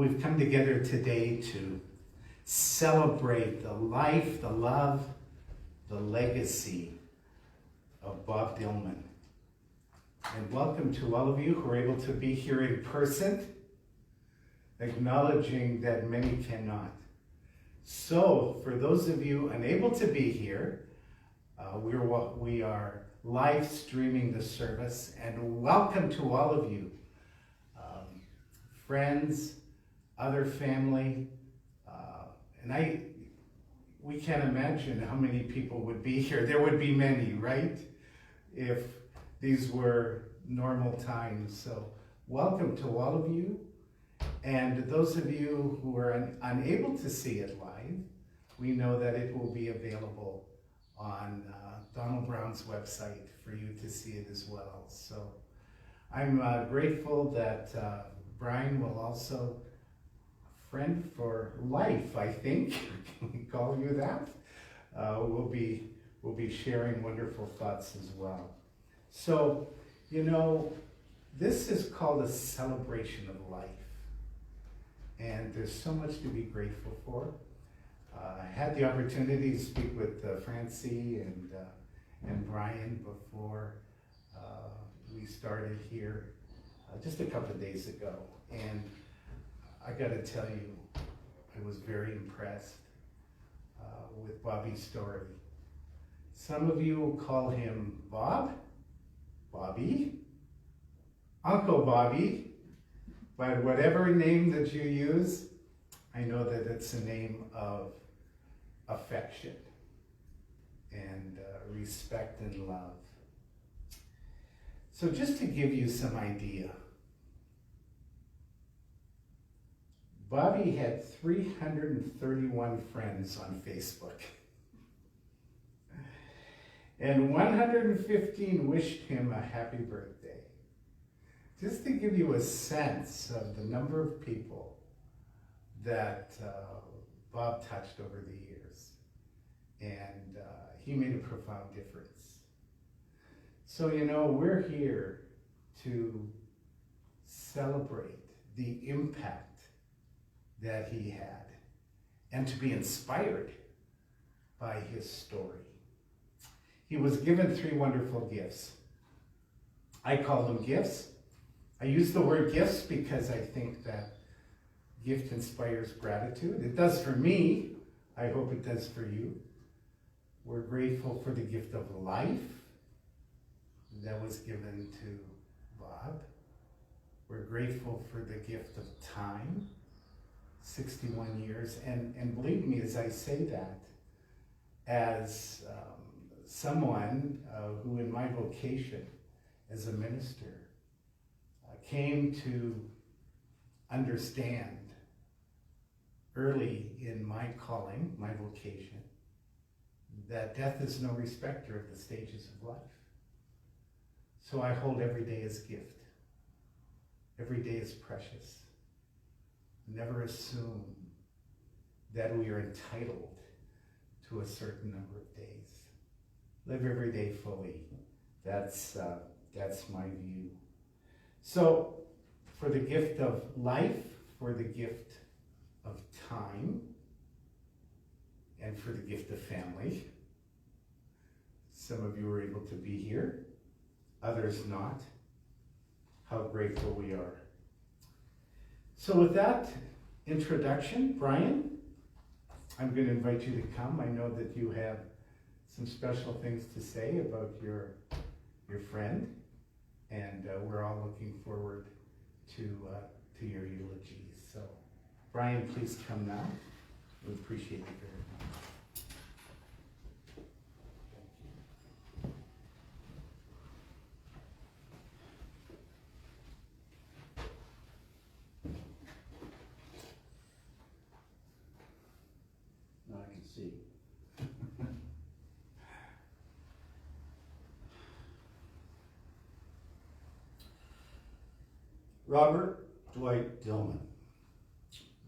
we've come together today to celebrate the life, the love, the legacy of Bob Dillman. And welcome to all of you who are able to be here in person, acknowledging that many cannot. So, for those of you unable to be here, we are live streaming the service, and welcome to all of you, friends, other family, and we can't imagine how many people would be here. There would be many, right? If these were normal times. So welcome to all of you. And those of you who are unable to see it live, we know that it will be available on Donald Brown's website for you to see it as well. So I'm grateful that Brian will also, friend for life, I think, can we call you that? We'll be sharing wonderful thoughts as well. So, you know, this is called a celebration of life. And there's so much to be grateful for. I had the opportunity to speak with Francie and Brian before we started here just a couple of days ago. And I got to tell you, I was very impressed with Bobby's story. Some of you will call him Bob, Bobby, Uncle Bobby, but whatever name that you use, I know that it's a name of affection and respect and love. So just to give you some idea, Bobby had 331 friends on Facebook. And 115 wished him a happy birthday. Just to give you a sense of the number of people that Bob touched over the years. And he made a profound difference. So, you know, we're here to celebrate the impact that he had and to be inspired by his story. He was given 3 wonderful gifts. I call them gifts. I use the word gifts because I think that gift inspires gratitude. It does for me. I hope it does for you. We're grateful for the gift of life that was given to Bob. We're grateful for the gift of time, 61 years. And believe me, as I say that, as someone who in my vocation as a minister came to understand early in my calling, my vocation, that death is no respecter of the stages of life. So I hold every day as gift. Every day is precious. Never assume that we are entitled to a certain number of days. Live every day fully. That's my view. So, for the gift of life, for the gift of time, and for the gift of family, some of you were able to be here, others not. How grateful we are. So with that introduction, Brian, I'm going to invite you to come. I know that you have some special things to say about your friend, and we're all looking forward to your eulogy. So, Brian, please come now. We appreciate it very much. Now I can see. Robert Dwight Dillman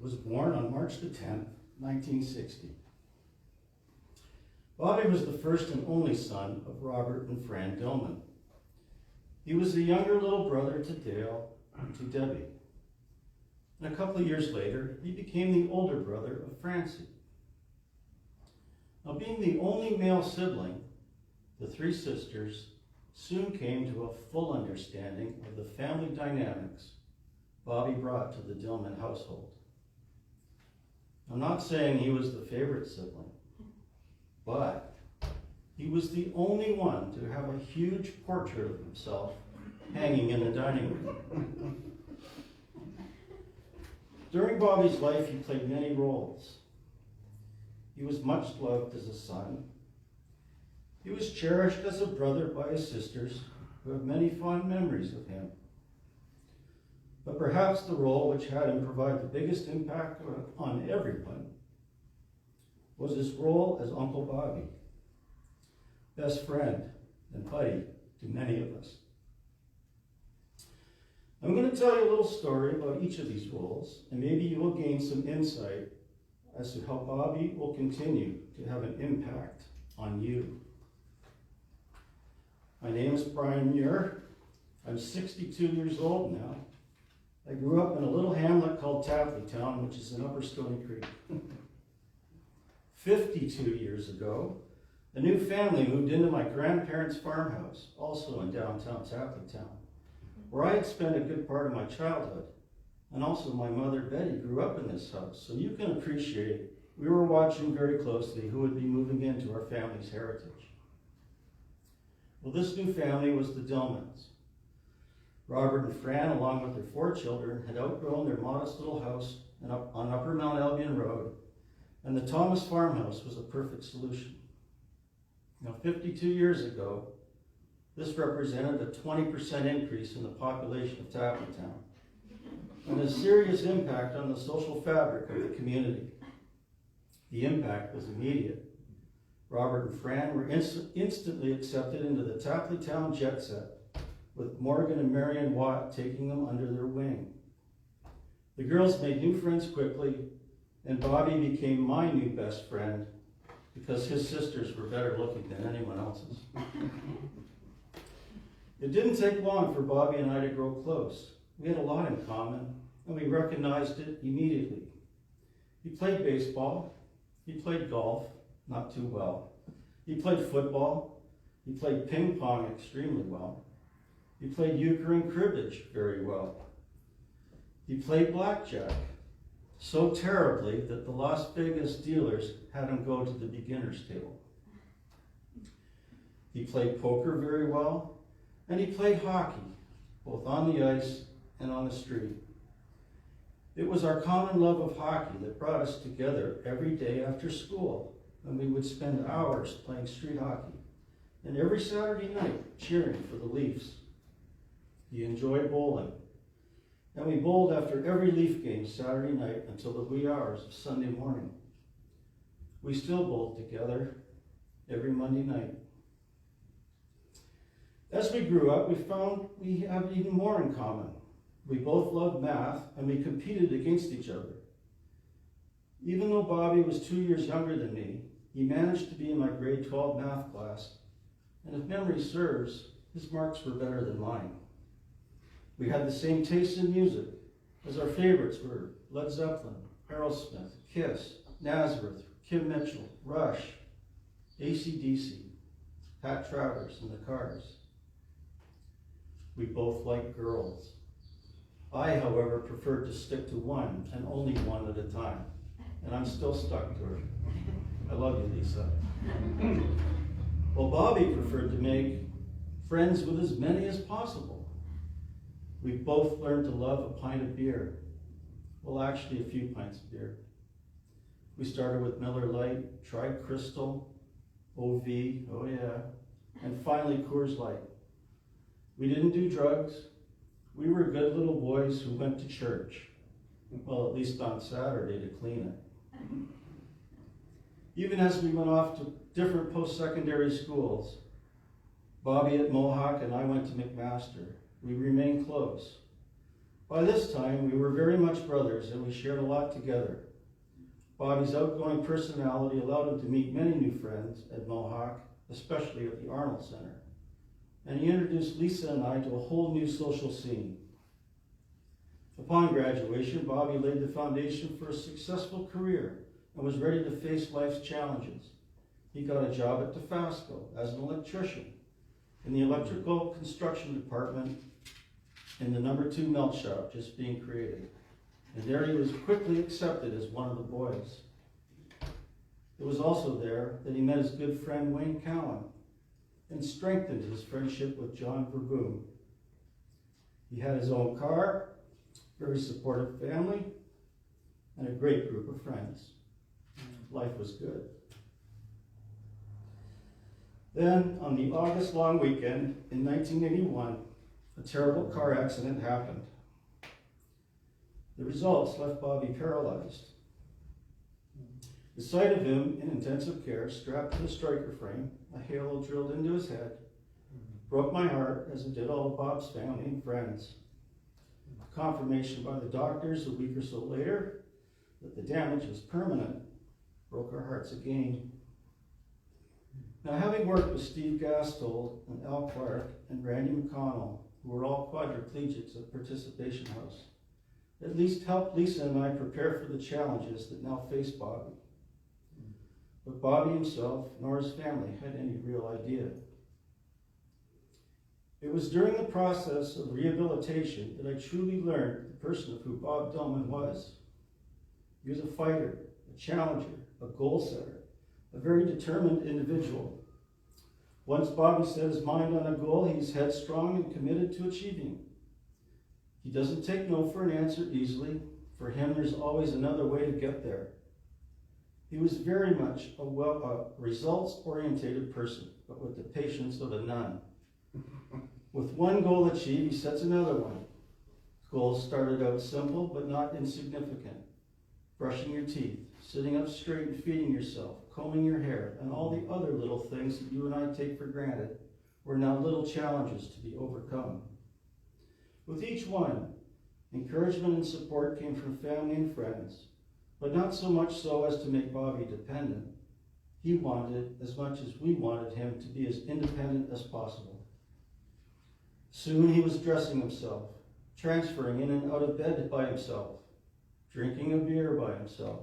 was born on March the 10th, 1960. Bobby was the first and only son of Robert and Fran Dillman. He was the younger little brother to Dale and to Debbie. And a couple of years later, he became the older brother of Francie. Now, being the only male sibling, the three sisters soon came to a full understanding of the family dynamics Bobby brought to the Dillman household. I'm not saying he was the favorite sibling, but he was the only one to have a huge portrait of himself hanging in the dining room. During Bobby's life, he played many roles. He was much loved as a son. He was cherished as a brother by his sisters, who have many fond memories of him. But perhaps the role which had him provide the biggest impact on everyone was his role as Uncle Bobby, best friend and buddy to many of us. I'm going to tell you a little story about each of these roles, and maybe you will gain some insight as to how Bobby will continue to have an impact on you. My name is Brian Muir. I'm 62 years old now. I grew up in a little hamlet called Tapleytown, which is in Upper Stony Creek. 52 years ago, a new family moved into my grandparents' farmhouse, also in downtown Tapleytown, where I had spent a good part of my childhood. And also my mother, Betty, grew up in this house. So you can appreciate, we were watching very closely who would be moving into our family's heritage. Well, this new family was the Dillmans. Robert and Fran, along with their 4 children, had outgrown their modest little house on Upper Mount Albion Road, and the Thomas farmhouse was a perfect solution. Now, 52 years ago, this represented a 20% increase in the population of Tapleytown, and a serious impact on the social fabric of the community. The impact was immediate. Robert and Fran were instantly accepted into the Tapleytown jet set, with Morgan and Marion Watt taking them under their wing. The girls made new friends quickly, and Bobby became my new best friend because his sisters were better looking than anyone else's. It didn't take long for Bobby and I to grow close. We had a lot in common, and we recognized it immediately. He played baseball, he played golf, not too well. He played football, he played ping pong extremely well. He played euchre and cribbage very well. He played blackjack so terribly that the Las Vegas dealers had him go to the beginner's table. He played poker very well, and he played hockey, both on the ice and on the street. It was our common love of hockey that brought us together every day after school, and we would spend hours playing street hockey, and every Saturday night cheering for the Leafs. He enjoyed bowling, and we bowled after every Leaf game Saturday night until the wee hours of Sunday morning. We still bowled together every Monday night. As we grew up, we found we have even more in common. We both loved math, and we competed against each other. Even though Bobby was 2 years younger than me, he managed to be in my grade 12 math class, and if memory serves, his marks were better than mine. We had the same taste in music, as our favorites were Led Zeppelin, Aerosmith, Kiss, Nazareth, Kim Mitchell, Rush, AC/DC, Pat Travers, and the Cars. We both liked girls. I, however, preferred to stick to one, and only one at a time. And I'm still stuck to her. I love you, Lisa. Well, Bobby preferred to make friends with as many as possible. We both learned to love a pint of beer. Well, actually, a few pints of beer. We started with Miller Lite, tried Crystal, OV, oh yeah, and finally Coors Light. We didn't do drugs. We were good little boys who went to church. Well, at least on Saturday to clean it. Even as we went off to different post-secondary schools, Bobby at Mohawk and I went to McMaster. We remained close. By this time, we were very much brothers, and we shared a lot together. Bobby's outgoing personality allowed him to meet many new friends at Mohawk, especially at the Arnold Center. And he introduced Lisa and I to a whole new social scene. Upon graduation, Bobby laid the foundation for a successful career and was ready to face life's challenges. He got a job at Dofasco as an electrician in the electrical construction department in the number 2 melt shop just being created. And there he was quickly accepted as one of the boys. It was also there that he met his good friend Wayne Cowan and strengthened his friendship with John Verboom. He had his own car, very supportive family, and a great group of friends. Life was good. Then, on the August long weekend in 1981, a terrible car accident happened. The results left Bobby paralyzed. The sight of him in intensive care, strapped to the striker frame, a halo drilled into his head, broke my heart, as it did all of Bob's family and friends. Confirmation by the doctors a week or so later that the damage was permanent broke our hearts again. Now, having worked with Steve Gastold and Al Clark and Randy McConnell, who were all quadriplegics at Participation House, at least helped Lisa and I prepare for the challenges that now face Bobby. But Bobby himself nor his family had any real idea. It was during the process of rehabilitation that I truly learned the person of who Bob Dillman was. He was a fighter, a challenger, a goal setter, a very determined individual. Once Bobby set his mind on a goal, he's headstrong and committed to achieving. He doesn't take no for an answer easily. For him, there's always another way to get there. He was very much a results-orientated person, but with the patience of a nun. With one goal achieved, he sets another one. Goals started out simple, but not insignificant. Brushing your teeth, sitting up straight and feeding yourself, combing your hair, and all the other little things that you and I take for granted were now little challenges to be overcome. With each one, encouragement and support came from family and friends, but not so much so as to make Bobby dependent. He wanted, as much as we wanted him, to be as independent as possible. Soon he was dressing himself, transferring in and out of bed by himself, drinking a beer by himself.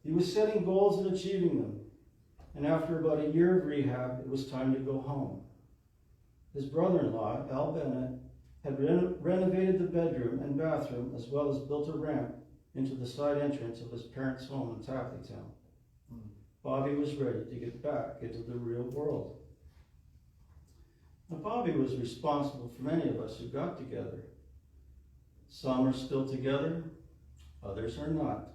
He was setting goals and achieving them, and after about a year of rehab, it was time to go home. His brother-in-law, Al Bennett, had renovated the bedroom and bathroom, as well as built a ramp into the side entrance of his parents' home in Tapleytown. Bobby was ready to get back into the real world. Now, Bobby was responsible for many of us who got together. Some are still together, others are not.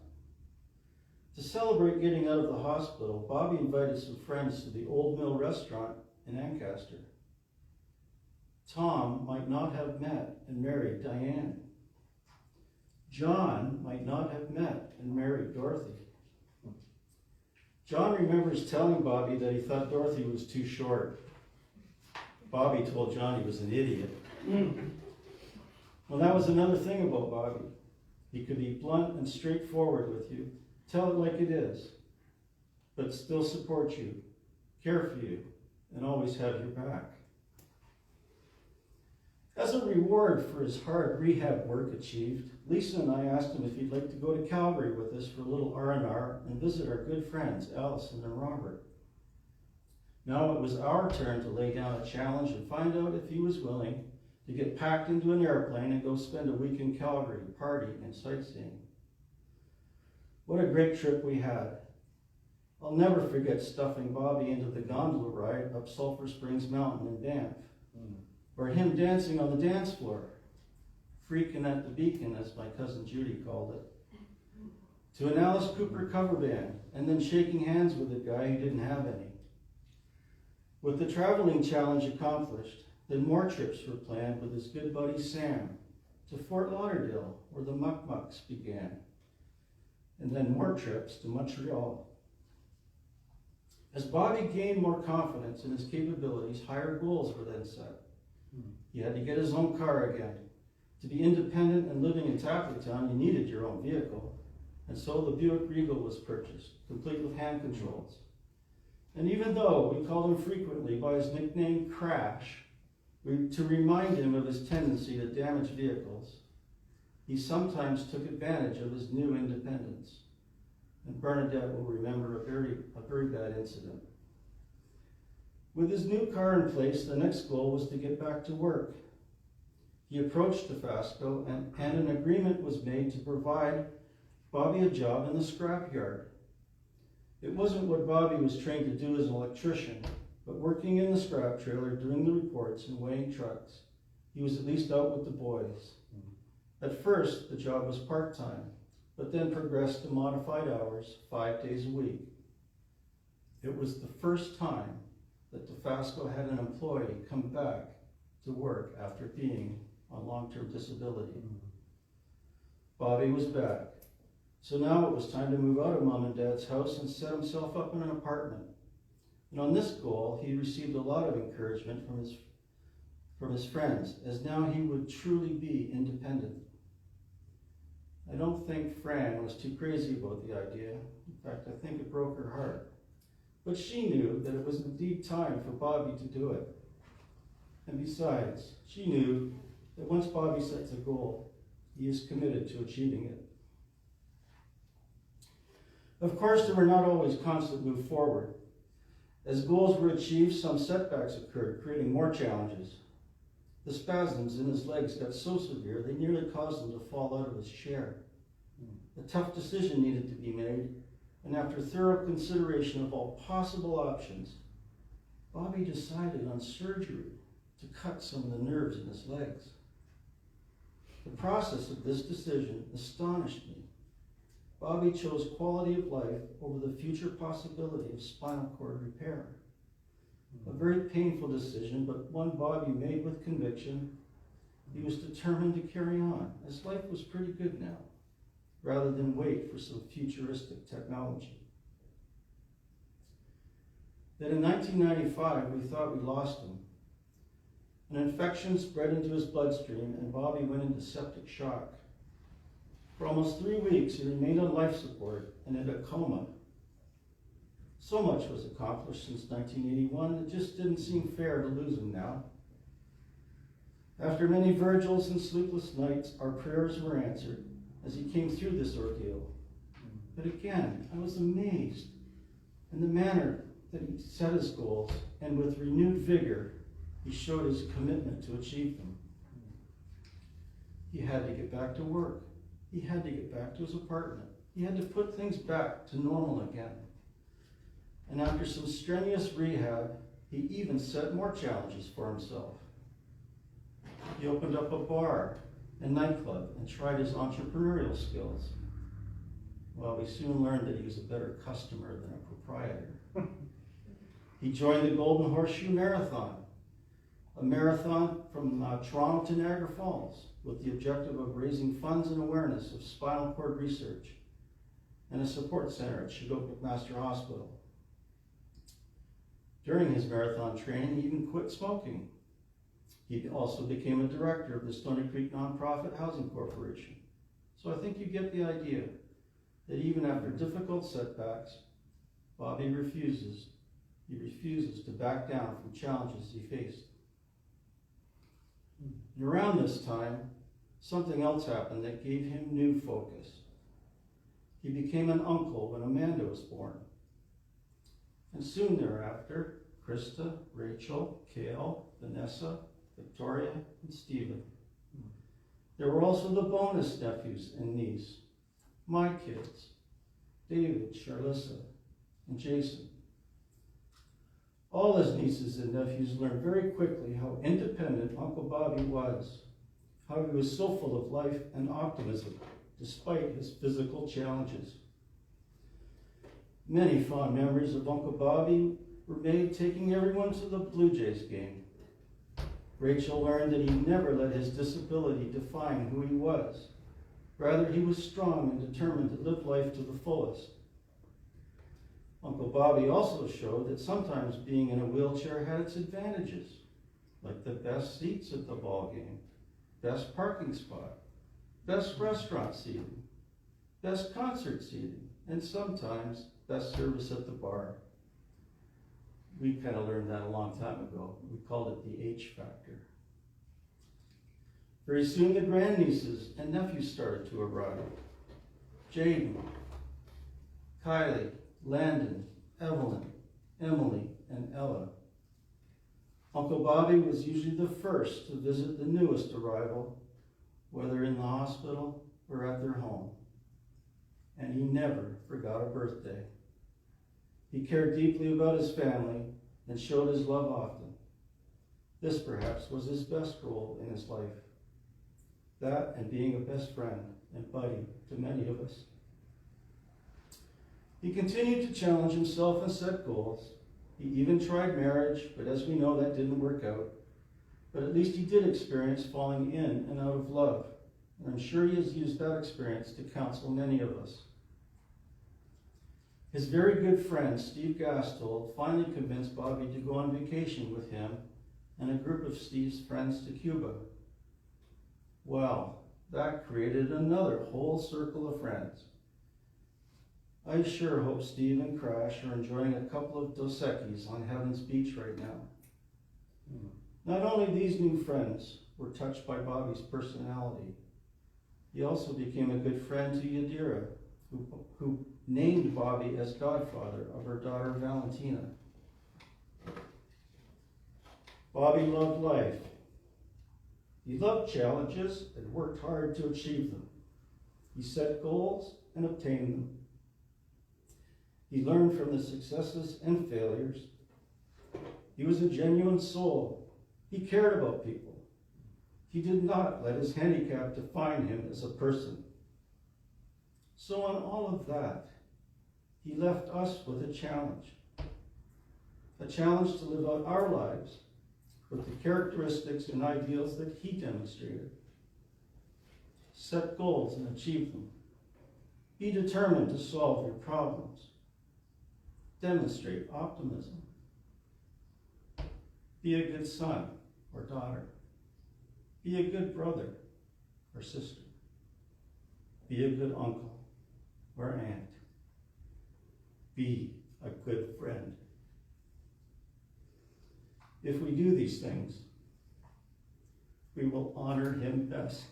To celebrate getting out of the hospital, Bobby invited some friends to the Old Mill restaurant in Ancaster. Tom might not have met and married Diane. John might not have met and married Dorothy. John remembers telling Bobby that he thought Dorothy was too short. Bobby told John he was an idiot. Well, that was another thing about Bobby. He could be blunt and straightforward with you, tell it like it is, but still support you, care for you, and always have your back. As a reward for his hard rehab work achieved, Lisa and I asked him if he'd like to go to Calgary with us for a little R&R and visit our good friends, Allison and Robert. Now it was our turn to lay down a challenge and find out if he was willing to get packed into an airplane and go spend a week in Calgary, partying and sightseeing. What a great trip we had. I'll never forget stuffing Bobby into the gondola ride up Sulphur Springs Mountain in Banff, or him dancing on the dance floor, freaking at the beacon, as my cousin Judy called it, to an Alice Cooper cover band, and then shaking hands with a guy who didn't have any. With the traveling challenge accomplished, then more trips were planned with his good buddy Sam to Fort Lauderdale, where the Muck-Mucks began, and then more trips to Montreal. As Bobby gained more confidence in his capabilities, higher goals were then set. He had to get his own car again. To be independent and living in Tapleytown, you needed your own vehicle, and so the Buick Regal was purchased, complete with hand controls. And even though we called him frequently by his nickname Crash, to remind him of his tendency to damage vehicles, he sometimes took advantage of his new independence. And Bernadette will remember a very bad incident. With his new car in place, the next goal was to get back to work. He approached DeFasco and an agreement was made to provide Bobby a job in the scrapyard. It wasn't what Bobby was trained to do as an electrician, but working in the scrap trailer, doing the reports and weighing trucks, he was at least out with the boys. At first, the job was part-time, but then progressed to modified hours, 5 days a week. It was the first time that DeFasco had an employee come back to work after being on long-term disability. Bobby was back. So now it was time to move out of Mom and Dad's house and set himself up in an apartment. And on this goal, he received a lot of encouragement from his friends, as now he would truly be independent. I don't think Fran was too crazy about the idea. In fact, I think it broke her heart. But she knew that it was indeed time for Bobby to do it. And besides, she knew that once Bobby sets a goal, he is committed to achieving it. Of course, there were not always constant move forward. As goals were achieved, some setbacks occurred, creating more challenges. The spasms in his legs got so severe they nearly caused him to fall out of his chair. A tough decision needed to be made, and after thorough consideration of all possible options, Bobby decided on surgery to cut some of the nerves in his legs. The process of this decision astonished me. Bobby chose quality of life over the future possibility of spinal cord repair. A very painful decision, but one Bobby made with conviction. He was determined to carry on, as life was pretty good now, rather than wait for some futuristic technology. Then in 1995, we thought we lost him. An infection spread into his bloodstream, and Bobby went into septic shock. For almost 3 weeks, he remained on life support and in a coma. So much was accomplished since 1981, it just didn't seem fair to lose him now. After many vigils and sleepless nights, our prayers were answered as he came through this ordeal. But again, I was amazed in the manner that he set his goals, and with renewed vigor, he showed his commitment to achieve them. He had to get back to work. He had to get back to his apartment. He had to put things back to normal again. And after some strenuous rehab, he even set more challenges for himself. He opened up a bar and nightclub and tried his entrepreneurial skills. Well, we soon learned that he was a better customer than a proprietor. He joined the Golden Horseshoe Marathon, a marathon from Toronto to Niagara Falls, with the objective of raising funds and awareness of spinal cord research and a support center at Shugo McMaster Hospital. During his marathon training, he even quit smoking. He also became a director of the Stony Creek Nonprofit Housing Corporation. So I think you get the idea that even after difficult setbacks, Bobby refuses to back down from challenges he faced. And around this time, something else happened that gave him new focus. He became an uncle when Amanda was born. And soon thereafter, Krista, Rachel, Kale, Vanessa, Victoria, and Stephen. There were also the bonus nephews and niece, my kids, David, Charlissa, and Jason. All his nieces and nephews learned very quickly how independent Uncle Bobby was, how he was so full of life and optimism despite his physical challenges. Many fond memories of Uncle Bobby were made taking everyone to the Blue Jays game. Rachel learned that he never let his disability define who he was. Rather, he was strong and determined to live life to the fullest. Uncle Bobby also showed that sometimes being in a wheelchair had its advantages, like the best seats at the ball game, best parking spot, best restaurant seating, best concert seating, and sometimes best service at the bar. We kind of learned that a long time ago. We called it the H factor. Very soon the grandnieces and nephews started to arrive. Jaden, Kylie, Landon, Evelyn, Emily, and Ella. Uncle Bobby was usually the first to visit the newest arrival, whether in the hospital or at their home. And he never forgot a birthday. He cared deeply about his family and showed his love often. This perhaps was his best role in his life. That and being a best friend and buddy to many of us. He continued to challenge himself and set goals. He even tried marriage, but as we know, that didn't work out. But at least he did experience falling in and out of love. And I'm sure he has used that experience to counsel many of us. His very good friend, Steve Gastold, finally convinced Bobby to go on vacation with him and a group of Steve's friends to Cuba. Well, that created another whole circle of friends. I sure hope Steve and Crash are enjoying a couple of Dos Equis on Heaven's Beach right now. Not only these new friends were touched by Bobby's personality, he also became a good friend to Yadira, who named Bobby as godfather of her daughter Valentina. Bobby loved life. He loved challenges and worked hard to achieve them. He set goals and obtained them. He learned from the successes and failures. He was a genuine soul. He cared about people. He did not let his handicap define him as a person. So on all of that, he left us with a challenge to live out our lives with the characteristics and ideals that he demonstrated. Set goals and achieve them. Be determined to solve your problems. Demonstrate optimism. Be a good son or daughter. Be a good brother or sister. Be a good uncle or aunt. Be a good friend. If we do these things, we will honor him best.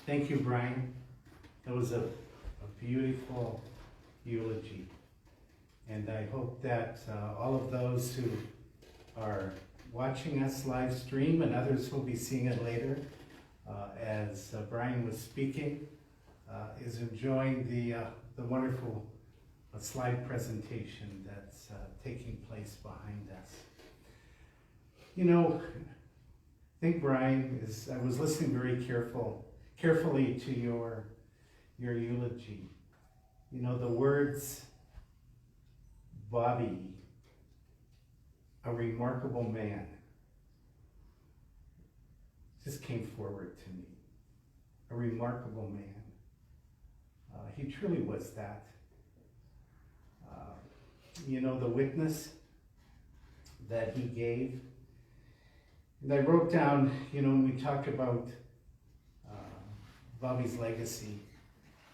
Thank you, Brian. That was a beautiful eulogy. And I hope that all of those who are watching us live stream and others who will be seeing it later, as Brian was speaking, is enjoying the wonderful slide presentation that's taking place behind us. You know, I think Brian I was listening very carefully to your eulogy. You know, the words, Bobby, a remarkable man, just came forward to me. A remarkable man. He truly was that. You know, the witness that he gave. And I wrote down, you know, when we talk about Bobby's legacy.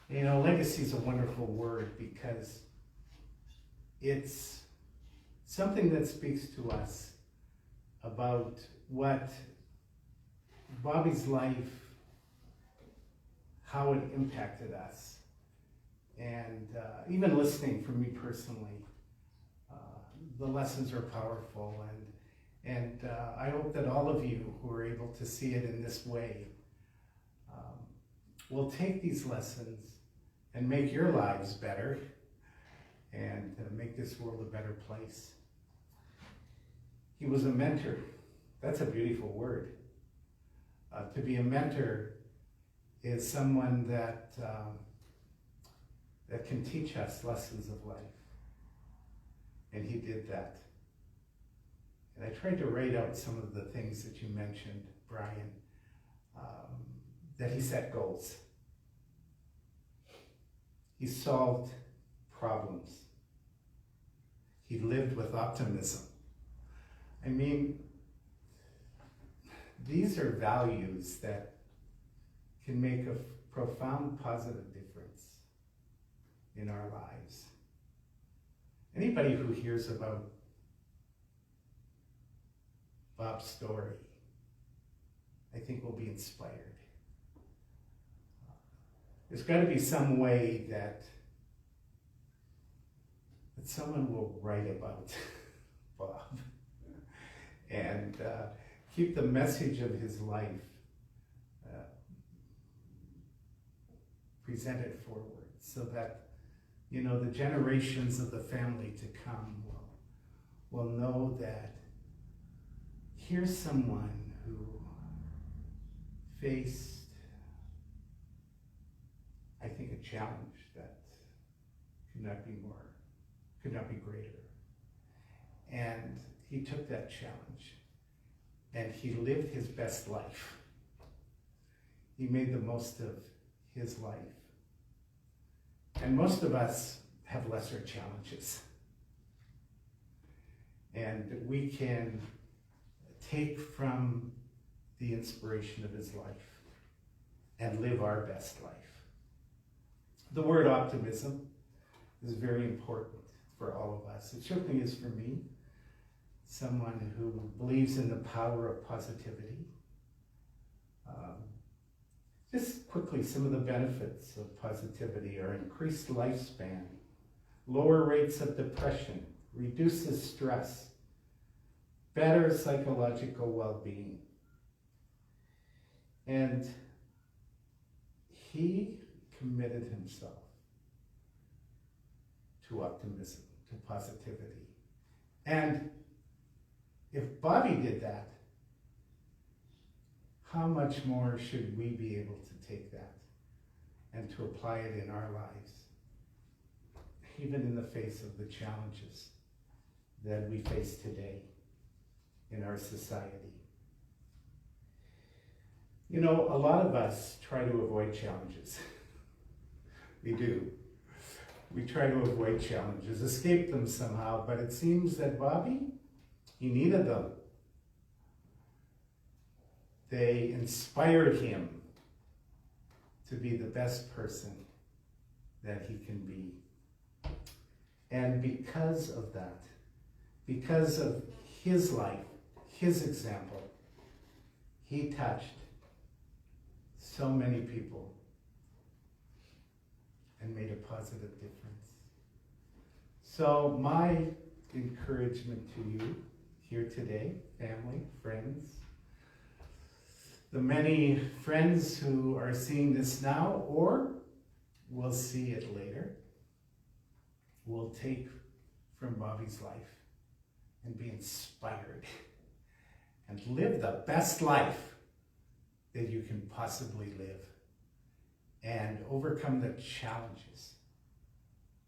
You know, legacy is a wonderful word because it's something that speaks to us about what Bobby's life, how it impacted us. And even listening for me personally, the lessons are powerful. And I hope that all of you who are able to see it in this way will take these lessons and make your lives better and make this world a better place. He was a mentor. That's a beautiful word. To be a mentor is someone that can teach us lessons of life. And he did that. And I tried to write out some of the things that you mentioned, Brian, that he set goals. He solved problems. He lived with optimism. I mean, these are values that can make a profound positive difference in our lives. Anybody who hears about Bob's story, I think will be inspired. There's got to be some way that someone will write about Bob and keep the message of his life presented forward, so that, you know, the generations of the family to come will know that here's someone who faced, I think, a challenge that could not be greater. And he took that challenge and he lived his best life. He made the most of his life. And most of us have lesser challenges. And we can take from the inspiration of his life and live our best life. The word optimism is very important for all of us. It certainly is for me, someone who believes in the power of positivity. Just quickly, some of the benefits of positivity are increased lifespan, lower rates of depression, reduces stress, better psychological well-being. And he committed himself to optimism, to positivity. And if Bobby did that, how much more should we be able to take that and to apply it in our lives, even in the face of the challenges that we face today in our society? You know, a lot of us try to avoid challenges. We do. We try to avoid challenges, escape them somehow, but it seems that Bobby, he needed them. They inspired him to be the best person that he can be. And because of that, because of his life, his example, he touched so many people and made a positive difference. So my encouragement to you here today, family, friends, the many friends who are seeing this now or will see it later, will take from Bobby's life and be inspired and live the best life that you can possibly live and overcome the challenges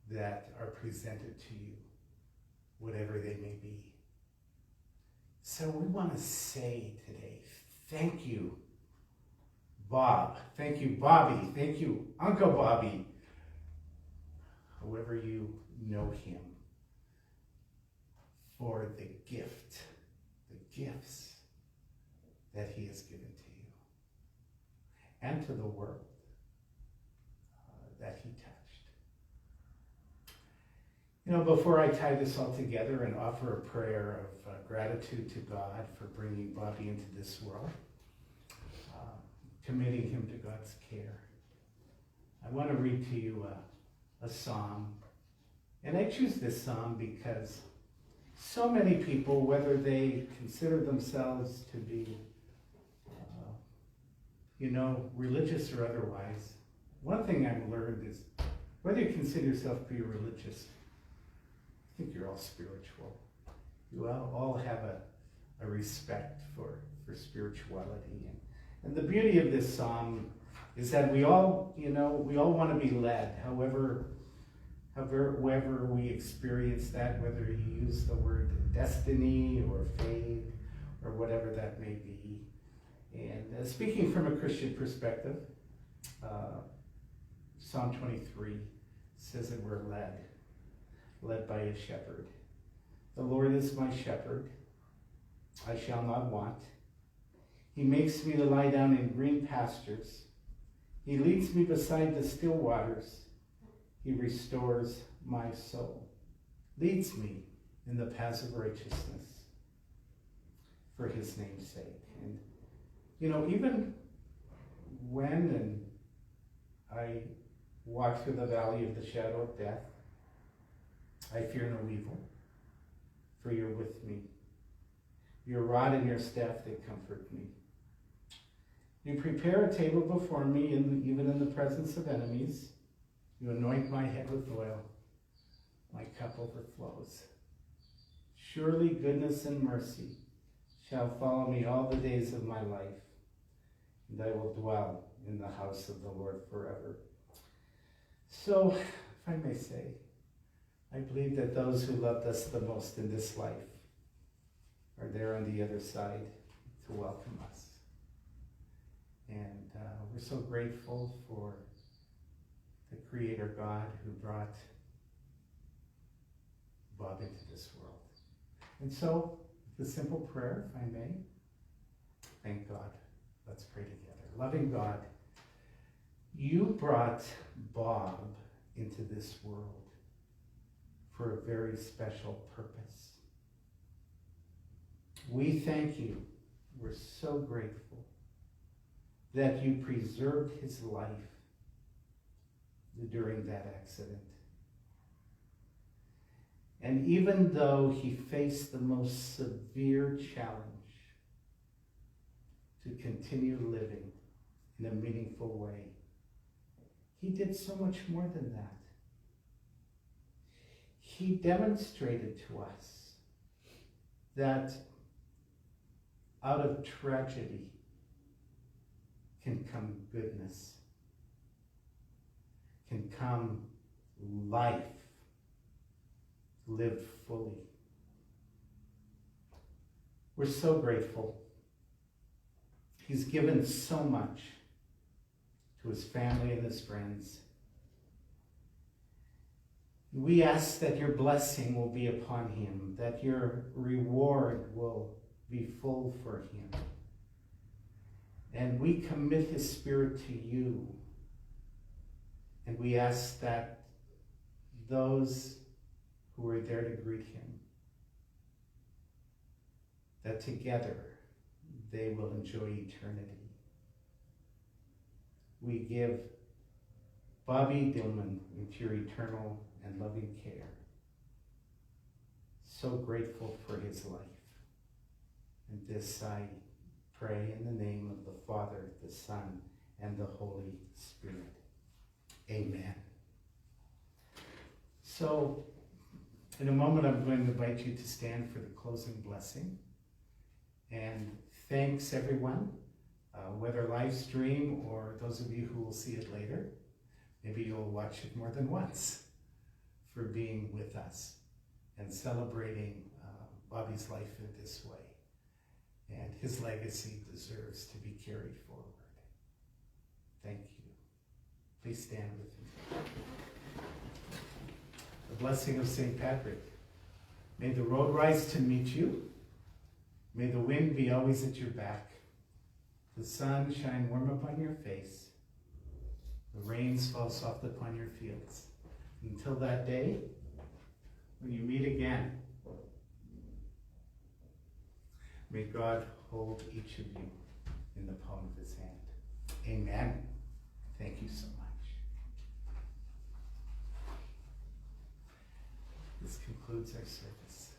that are presented to you, whatever they may be. So we want to say today, thank you, Bob. Thank you, Bobby. Thank you, Uncle Bobby. However you know him, for the gifts that he has given to you and to the world that he touched. You know, before I tie this all together and offer a prayer of gratitude to God for bringing Bobby into this world, committing him to God's care, I want to read to you a psalm. And I choose this psalm because so many people, whether they consider themselves to be, religious or otherwise, one thing I've learned is whether you consider yourself to be religious, I think you're all spiritual. You all have a respect for spirituality. And the beauty of this psalm is that we all want to be led, however we experience that, whether you use the word destiny or fate or whatever that may be. And speaking from a Christian perspective, Psalm 23 says that we're led by a shepherd. The Lord is my shepherd, I shall not want. He makes me to lie down in green pastures. He leads me beside the still waters. He restores my soul. Leads me in the paths of righteousness for his name's sake. And, even when I walk through the valley of the shadow of death, I fear no evil, for you're with me. Your rod and your staff, they comfort me. You prepare a table before me, even in the presence of enemies. You anoint my head with oil. My cup overflows. Surely goodness and mercy shall follow me all the days of my life, and I will dwell in the house of the Lord forever. So, if I may say, I believe that those who loved us the most in this life are there on the other side to welcome us. And we're so grateful for the Creator God who brought Bob into this world. And so, the simple prayer, if I may, thank God. Let's pray together. Loving God, you brought Bob into this world for a very special purpose. We thank you. We're so grateful that you preserved his life during that accident. And even though he faced the most severe challenge to continue living in a meaningful way, he did so much more than that. He demonstrated to us that out of tragedy can come goodness, can come life lived fully. We're so grateful. He's given so much to his family and his friends. We ask that your blessing will be upon him, that your reward will be full for him. And we commit his spirit to you. And we ask that those who are there to greet him, that together they will enjoy eternity. We give Bobby Dillman into your eternal and loving care. So grateful for his life. And this I pray in the name of the Father, the Son, and the Holy Spirit. Amen. So, in a moment, I'm going to invite you to stand for the closing blessing. And thanks, everyone, whether live stream or those of you who will see it later. Maybe you'll watch it more than once, for being with us and celebrating Bobby's life in this way. And his legacy deserves to be carried forward. Thank you. Please stand with me. The blessing of St. Patrick. May the road rise to meet you. May the wind be always at your back. The sun shine warm upon your face. The rains fall soft upon your fields. Until that day, when you meet again, may God hold each of you in the palm of his hand. Amen. Thank you so much. This concludes our service.